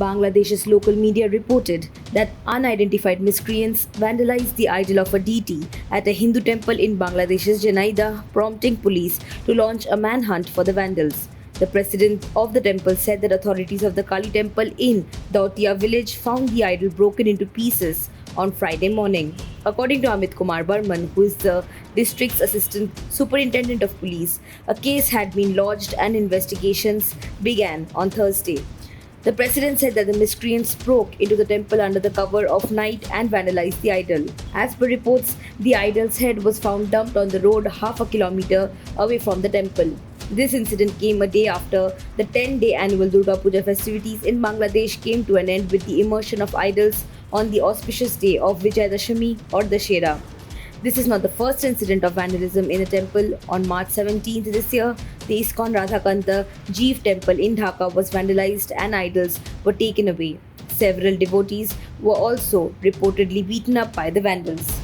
Bangladesh's local media reported that unidentified miscreants vandalized the idol of a deity at a Hindu temple in Bangladesh's Jhenaidah, prompting police to launch a manhunt for the vandals. The president of the temple said that authorities of the Kali temple in Dautia village found the idol broken into pieces on Friday morning. According to Amit Kumar Barman, who is the district's assistant superintendent of police, a case had been lodged and investigations began on Thursday. The president said that the miscreants broke into the temple under the cover of night and vandalized the idol. As per reports, the idol's head was found dumped on the road half a kilometer away from the temple. This incident came a day after the 10-day annual Durga Puja festivities in Bangladesh came to an end with the immersion of idols on the auspicious day of Vijayadashami or Dussehra. This is not the first incident of vandalism in a temple. On March 17th this year, the ISKCON Radhakanta Jeev temple in Dhaka was vandalized and idols were taken away. Several devotees were also reportedly beaten up by the vandals.